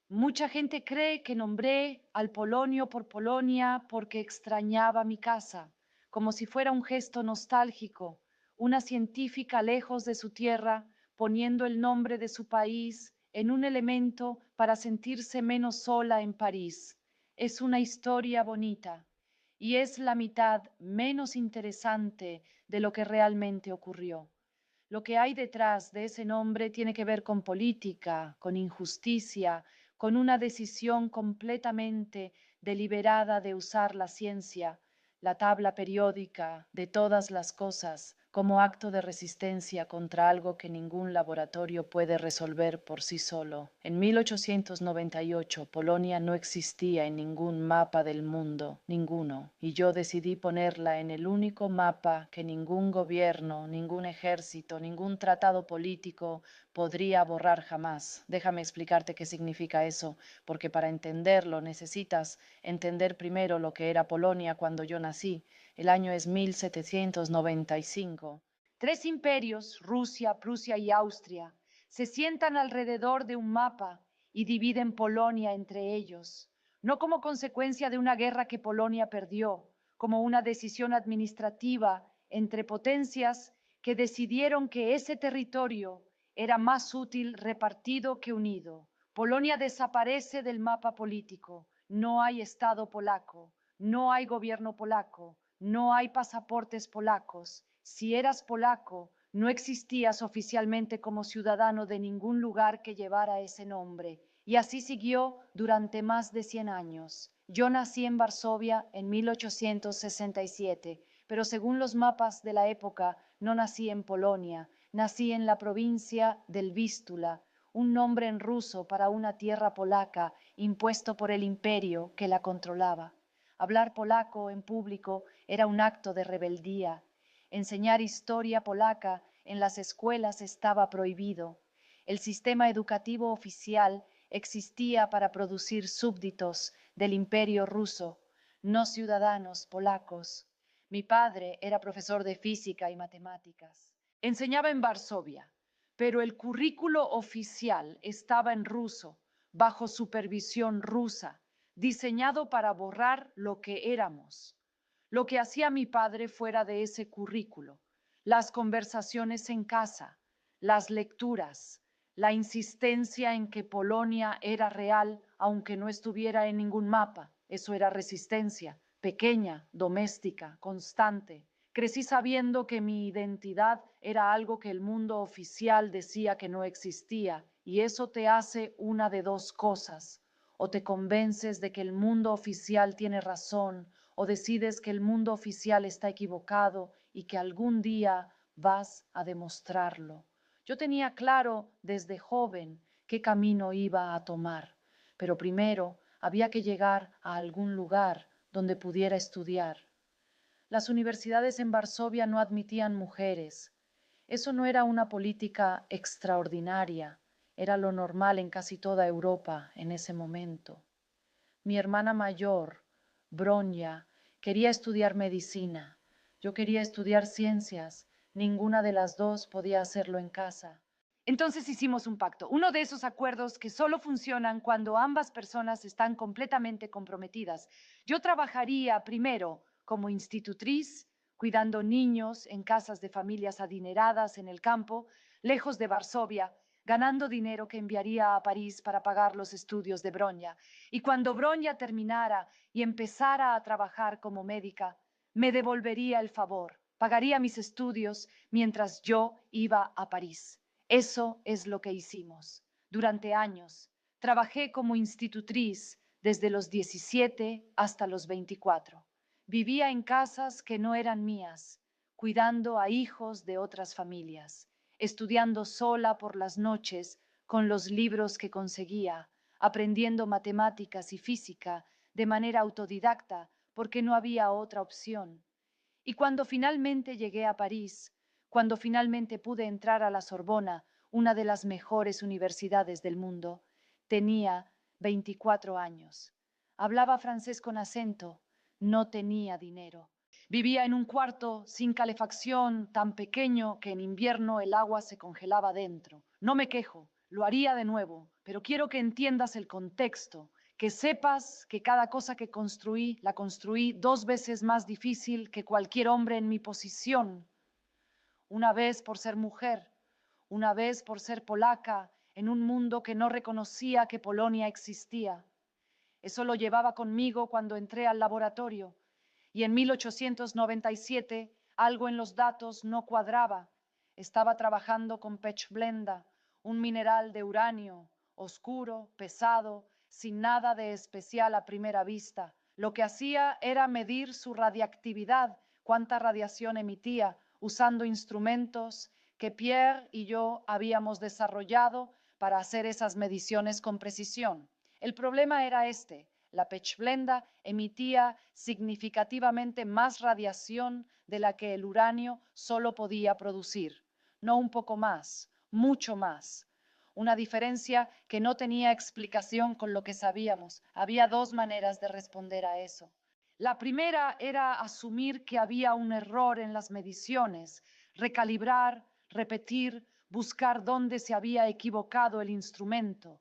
Mucha gente cree que nombré al Polonio por Polonia porque extrañaba mi casa, como si fuera un gesto nostálgico, una científica lejos de su tierra, poniendo el nombre de su país en un elemento para sentirse menos sola en París. Es una historia bonita y es la mitad menos interesante de lo que realmente ocurrió. Lo que hay detrás de ese nombre tiene que ver con política, con injusticia, con una decisión completamente deliberada de usar la ciencia, la tabla periódica de todas las cosas, como acto de resistencia contra algo que ningún laboratorio puede resolver por sí solo. En 1898, Polonia no existía en ningún mapa del mundo, ninguno, y yo decidí ponerla en el único mapa que ningún gobierno, ningún ejército, ningún tratado político podría borrar jamás. Déjame explicarte qué significa eso, porque para entenderlo necesitas entender primero lo que era Polonia cuando yo nací. El año es 1795. Tres imperios, Rusia, Prusia y Austria, se sientan alrededor de un mapa y dividen Polonia entre ellos, no como consecuencia de una guerra que Polonia perdió, como una decisión administrativa entre potencias que decidieron que ese territorio era más útil repartido que unido. Polonia desaparece del mapa político, no hay Estado polaco, no hay gobierno polaco, no hay pasaportes polacos. Si eras polaco, no existías oficialmente como ciudadano de ningún lugar que llevara ese nombre. Y así siguió durante más de 100 años. Yo nací en Varsovia en 1867, pero según los mapas de la época, no nací en Polonia, nací en la provincia del Vístula, un nombre en ruso para una tierra polaca impuesto por el imperio que la controlaba. Hablar polaco en público era un acto de rebeldía. Enseñar historia polaca en las escuelas estaba prohibido. El sistema educativo oficial existía para producir súbditos del imperio ruso, no ciudadanos polacos. Mi padre era profesor de física y matemáticas. Enseñaba en Varsovia, pero el currículo oficial estaba en ruso, bajo supervisión rusa, diseñado para borrar lo que éramos. Lo que hacía mi padre fuera de ese currículo, las conversaciones en casa, las lecturas, la insistencia en que Polonia era real aunque no estuviera en ningún mapa. Eso era resistencia, pequeña, doméstica, constante. Crecí sabiendo que mi identidad era algo que el mundo oficial decía que no existía, y eso te hace una de dos cosas. O te convences de que el mundo oficial tiene razón, o decides que el mundo oficial está equivocado y que algún día vas a demostrarlo. Yo tenía claro desde joven qué camino iba a tomar, pero primero había que llegar a algún lugar donde pudiera estudiar. Las universidades en Varsovia no admitían mujeres. Eso no era una política extraordinaria, era lo normal en casi toda Europa en ese momento. Mi hermana mayor, Bronya, quería estudiar medicina. Yo quería estudiar ciencias. Ninguna de las dos podía hacerlo en casa. Entonces hicimos un pacto, uno de esos acuerdos que solo funcionan cuando ambas personas están completamente comprometidas. Yo trabajaría primero como institutriz, cuidando niños en casas de familias adineradas en el campo, lejos de Varsovia, ganando dinero que enviaría a París para pagar los estudios de Bronya. Y cuando Bronya terminara y empezara a trabajar como médica, me devolvería el favor, pagaría mis estudios mientras yo iba a París. Eso es lo que hicimos. Durante años, trabajé como institutriz desde los 17 hasta los 24. Vivía en casas que no eran mías, cuidando a hijos de otras familias, estudiando sola por las noches con los libros que conseguía, aprendiendo matemáticas y física de manera autodidacta porque no había otra opción. Y cuando finalmente llegué a París, cuando finalmente pude entrar a la Sorbona, una de las mejores universidades del mundo, tenía 24 años. Hablaba francés con acento, no tenía dinero. Vivía en un cuarto sin calefacción, tan pequeño que en invierno el agua se congelaba dentro. No me quejo, Lo haría de nuevo, pero quiero que entiendas el contexto, que sepas que cada cosa que construí, la construí 2 veces más difícil que cualquier hombre en mi posición. Una vez por ser mujer, una vez por ser polaca, en un mundo que no reconocía que Polonia existía. Eso lo llevaba conmigo cuando entré al laboratorio, y en 1897 algo en los datos no cuadraba. Estaba trabajando con pechblenda, un mineral de uranio, oscuro, pesado, sin nada de especial a primera vista. Lo que hacía era medir su radiactividad, cuánta radiación emitía, usando instrumentos que Pierre y yo habíamos desarrollado para hacer esas mediciones con precisión. El problema era este: la pechblenda emitía significativamente más radiación de la que el uranio solo podía producir. No un poco más, mucho más. Una diferencia que no tenía explicación con lo que sabíamos. Había 2 maneras de responder a eso. La primera era asumir que había un error en las mediciones, recalibrar, repetir, buscar dónde se había equivocado el instrumento.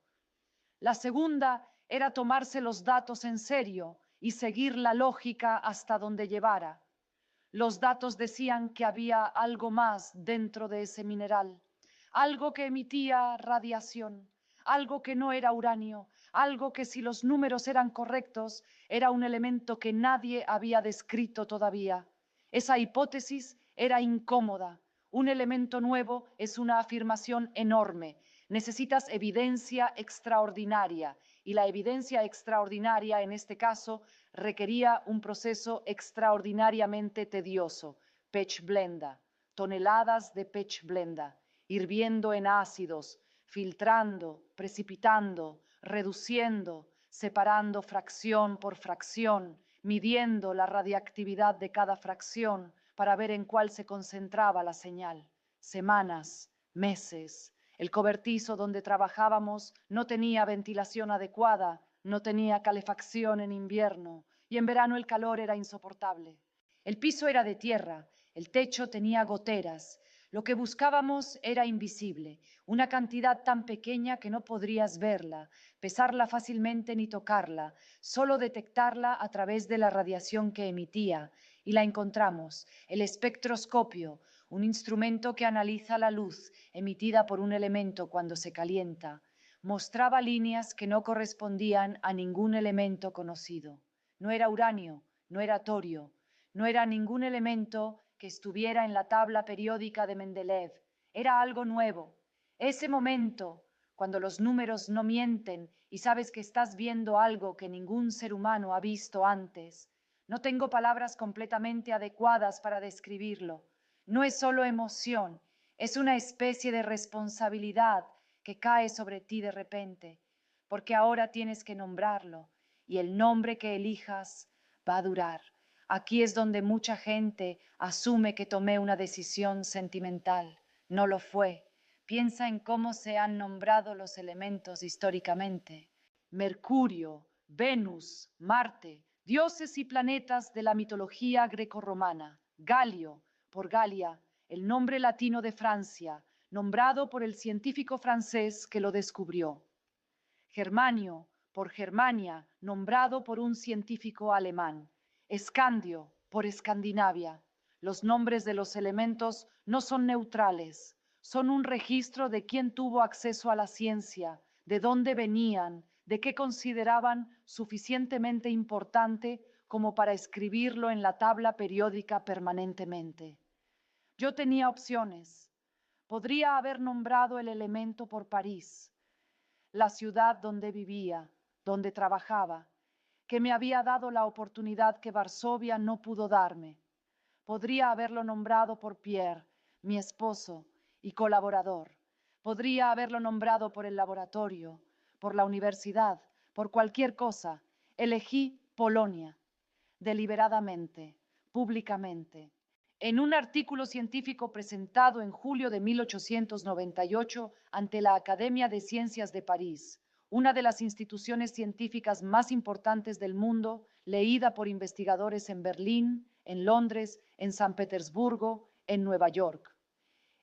La segunda era tomarse los datos en serio y seguir la lógica hasta donde llevara. Los datos decían que había algo más dentro de ese mineral, algo que emitía radiación, algo que no era uranio, algo que, si los números eran correctos, era un elemento que nadie había descrito todavía. Esa hipótesis era incómoda. Un elemento nuevo es una afirmación enorme. Necesitas evidencia extraordinaria, y la evidencia extraordinaria en este caso requería un proceso extraordinariamente tedioso. Pechblenda, toneladas de pechblenda, hirviendo en ácidos, filtrando, precipitando, reduciendo, separando fracción por fracción, midiendo la radiactividad de cada fracción para ver en cuál se concentraba la señal. Semanas, meses. El cobertizo donde trabajábamos no tenía ventilación adecuada, no tenía calefacción en invierno, y en verano el calor era insoportable. El piso era de tierra, el techo tenía goteras. Lo que buscábamos era invisible, una cantidad tan pequeña que no podrías verla, pesarla fácilmente ni tocarla, solo detectarla a través de la radiación que emitía. Y la encontramos: el espectroscopio, un instrumento que analiza la luz emitida por un elemento cuando se calienta. Mostraba líneas que no correspondían a ningún elemento conocido. No era uranio, no era torio, no era ningún elemento que estuviera en la tabla periódica de Mendeleev. Era algo nuevo. Ese momento, cuando los números no mienten y sabes que estás viendo algo que ningún ser humano ha visto antes. No tengo palabras completamente adecuadas para describirlo. No es solo emoción, es una especie de responsabilidad que cae sobre ti de repente, porque ahora tienes que nombrarlo, y el nombre que elijas va a durar. Aquí es donde mucha gente asume que tomé una decisión sentimental. No lo fue. Piensa en cómo se han nombrado los elementos históricamente: Mercurio, Venus, Marte, dioses y planetas de la mitología grecorromana. Galio, por Galia, el nombre latino de Francia, nombrado por el científico francés que lo descubrió. Germanio, por Germania, nombrado por un científico alemán. Escandio, por Escandinavia. Los nombres de los elementos no son neutrales, son un registro de quién tuvo acceso a la ciencia, de dónde venían, de qué consideraban suficientemente importante como para escribirlo en la tabla periódica permanentemente. Yo tenía opciones. Podría haber nombrado el elemento por París, la ciudad donde vivía, donde trabajaba, que me había dado la oportunidad que Varsovia no pudo darme. Podría haberlo nombrado por Pierre, mi esposo y colaborador. Podría haberlo nombrado por el laboratorio, por la universidad, por cualquier cosa. Elegí Polonia, deliberadamente, públicamente. En un artículo científico presentado en julio de 1898 ante la Academia de Ciencias de París, una de las instituciones científicas más importantes del mundo, leída por investigadores en Berlín, en Londres, en San Petersburgo, en Nueva York.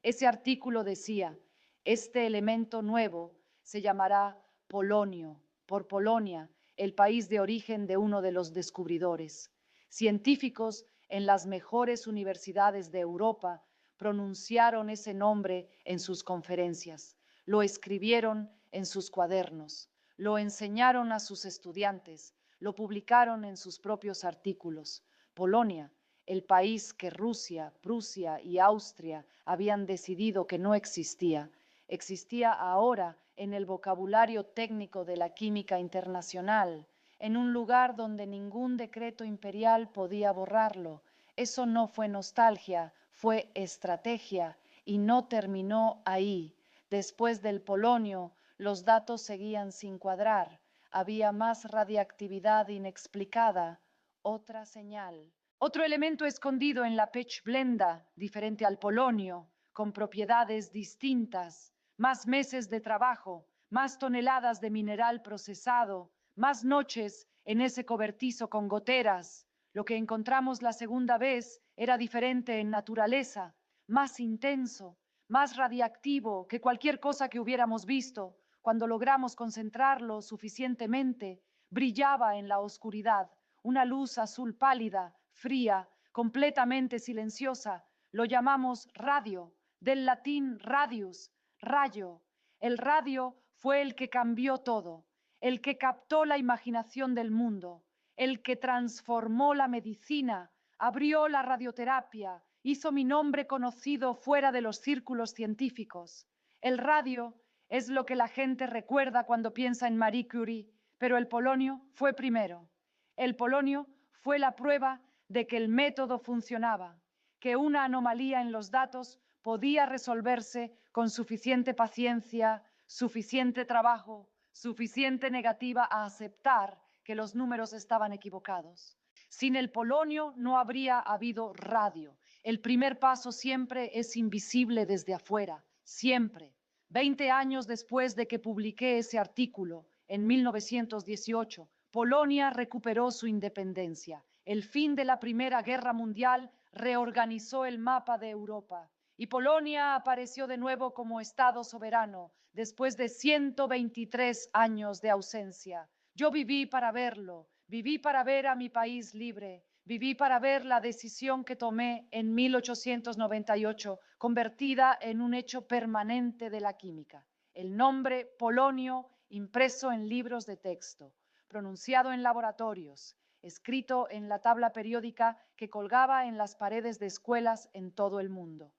Ese artículo decía: Este elemento nuevo se llamará polonio, por Polonia, el país de origen de uno de los descubridores. Científicos en las mejores universidades de Europa pronunciaron ese nombre en sus conferencias, lo escribieron en sus cuadernos, lo enseñaron a sus estudiantes, lo publicaron en sus propios artículos. Polonia, el país que Rusia, Prusia y Austria habían decidido que no existía, existía ahora en el vocabulario técnico de la química internacional, en un lugar donde ningún decreto imperial podía borrarlo. Eso no fue nostalgia, fue estrategia y no terminó ahí. Después del polonio, los datos seguían sin cuadrar. Había más radiactividad inexplicada, otra señal. Otro elemento escondido en la pechblenda, diferente al polonio, con propiedades distintas, más meses de trabajo, más toneladas de mineral procesado, más noches en ese cobertizo con goteras. Lo que encontramos la segunda vez era diferente en naturaleza, más intenso, más radiactivo que cualquier cosa que hubiéramos visto. Cuando logramos concentrarlo suficientemente, brillaba en la oscuridad, una luz azul pálida, fría, completamente silenciosa. Lo llamamos radio, del latín radius, rayo. El radio fue el que cambió todo, el que captó la imaginación del mundo, el que transformó la medicina, abrió la radioterapia, hizo mi nombre conocido fuera de los círculos científicos. El radio es lo que la gente recuerda cuando piensa en Marie Curie, pero el polonio fue primero. El polonio fue la prueba de que el método funcionaba, que una anomalía en los datos podía resolverse con suficiente paciencia, suficiente trabajo, suficiente negativa a aceptar que los números estaban equivocados. Sin el polonio no habría habido radio. El primer paso siempre es invisible desde afuera, siempre. 20 años después de que publiqué ese artículo, en 1918, Polonia recuperó su independencia. El fin de la Primera Guerra Mundial reorganizó el mapa de Europa y Polonia apareció de nuevo como Estado soberano después de 123 años de ausencia. Yo viví para verlo, viví para ver a mi país libre, viví para ver la decisión que tomé en 1898, convertida en un hecho permanente de la química. El nombre polonio impreso en libros de texto, pronunciado en laboratorios, escrito en la tabla periódica que colgaba en las paredes de escuelas en todo el mundo.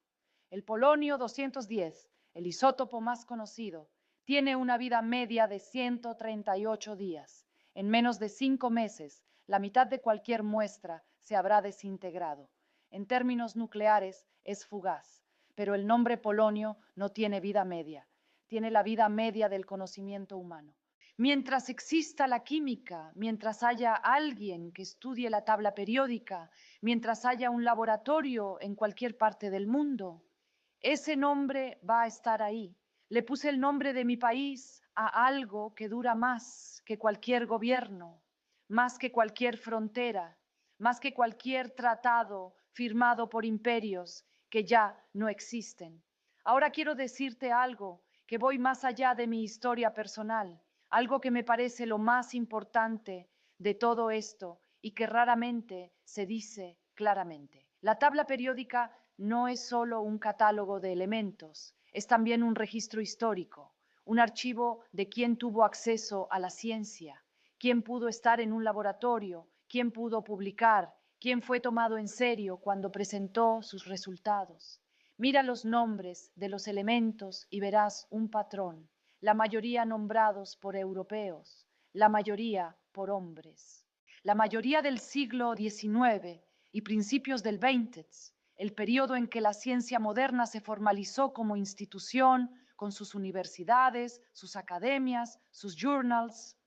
El polonio 210, el isótopo más conocido, tiene una vida media de 138 días. En menos de 5 meses, la mitad de cualquier muestra se habrá desintegrado. En términos nucleares, es fugaz, pero el nombre polonio no tiene vida media, tiene la vida media del conocimiento humano. Mientras exista la química, mientras haya alguien que estudie la tabla periódica, mientras haya un laboratorio en cualquier parte del mundo, ese nombre va a estar ahí. Le puse el nombre de mi país a algo que dura más que cualquier gobierno, más que cualquier frontera, más que cualquier tratado firmado por imperios que ya no existen. Ahora quiero decirte algo que voy más allá de mi historia personal, algo que me parece lo más importante de todo esto y que raramente se dice claramente. La tabla periódica no es solo un catálogo de elementos, es también un registro histórico, un archivo de quién tuvo acceso a la ciencia, quién pudo estar en un laboratorio, quién pudo publicar, quién fue tomado en serio cuando presentó sus resultados. Mira los nombres de los elementos y verás un patrón, la mayoría nombrados por europeos, la mayoría por hombres. La mayoría del siglo XIX y principios del XX, el periodo en que la ciencia moderna se formalizó como institución, con sus universidades, sus academias, sus journals.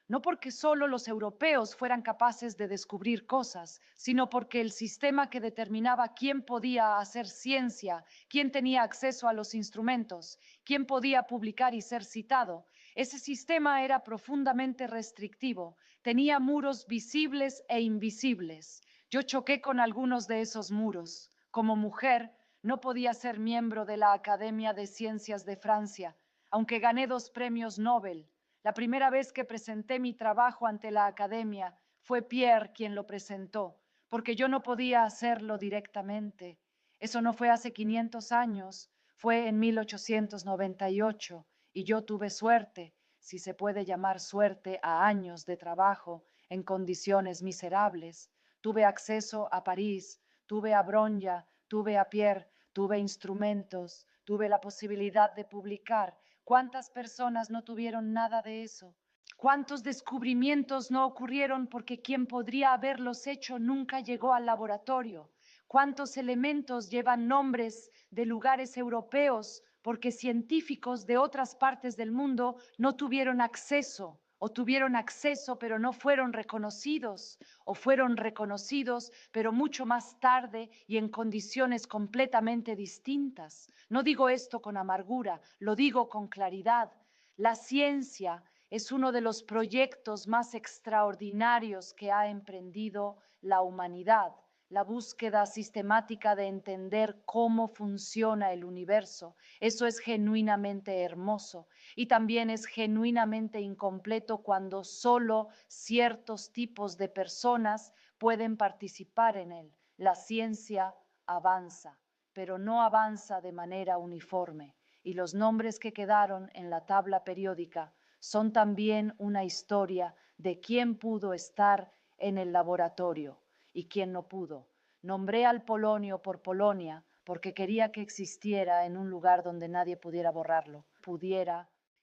No porque solo los europeos fueran capaces de descubrir cosas, sino porque el sistema que determinaba quién podía hacer ciencia, quién tenía acceso a los instrumentos, quién podía publicar y ser citado, ese sistema era profundamente restrictivo, tenía muros visibles e invisibles. Yo choqué con algunos de esos muros. Como mujer, No podía ser miembro de la Academia de Ciencias de Francia, aunque gané 2 premios Nobel. La primera vez que presenté mi trabajo ante la Academia fue Pierre quien lo presentó, porque yo no podía hacerlo directamente. Eso no fue hace 500 años, fue en 1898, y yo tuve suerte, si se puede llamar suerte a años de trabajo en condiciones miserables. Tuve acceso a París, tuve a Bronya, tuve a Pierre, tuve instrumentos, tuve la posibilidad de publicar. ¿Cuántas personas no tuvieron nada de eso? ¿Cuántos descubrimientos no ocurrieron porque quien podría haberlos hecho nunca llegó al laboratorio? ¿Cuántos elementos llevan nombres de lugares europeos porque científicos de otras partes del mundo no tuvieron acceso o tuvieron acceso pero no fueron reconocidos o fueron reconocidos pero mucho más tarde y en condiciones completamente distintas? No digo esto con amargura, lo digo con claridad. La ciencia es uno de los proyectos más extraordinarios que ha emprendido la humanidad. La búsqueda sistemática de entender cómo funciona el universo. Eso es genuinamente hermoso y también es genuinamente incompleto cuando solo ciertos tipos de personas pueden participar en él. La ciencia avanza, pero no avanza de manera uniforme, y los nombres que quedaron en la tabla periódica son también una historia de quién pudo estar en el laboratorio y quién no pudo. Nombré al Polonio por Polonia porque quería que existiera en un lugar donde nadie pudiera borrarlo.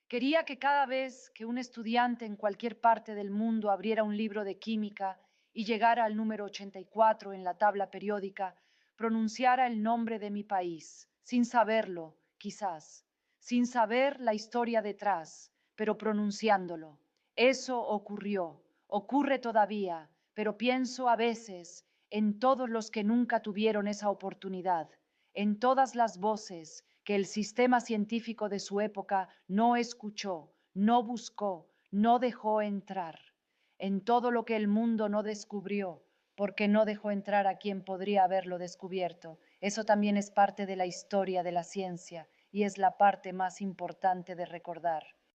Quería que cada vez que un estudiante en cualquier parte del mundo abriera un libro de química y llegara al número 84 en la tabla periódica, pronunciara el nombre de mi país, sin saberlo, quizás, sin saber la historia detrás, pero pronunciándolo. Eso ocurrió, ocurre todavía, pero pienso a veces en todos los que nunca tuvieron esa oportunidad, en todas las voces que el sistema científico de su época no escuchó, no buscó, no dejó entrar, en todo lo que el mundo no descubrió, porque no dejó entrar a quien podría haberlo descubierto. Eso también es parte de la historia de la ciencia y es la parte más importante de recordar.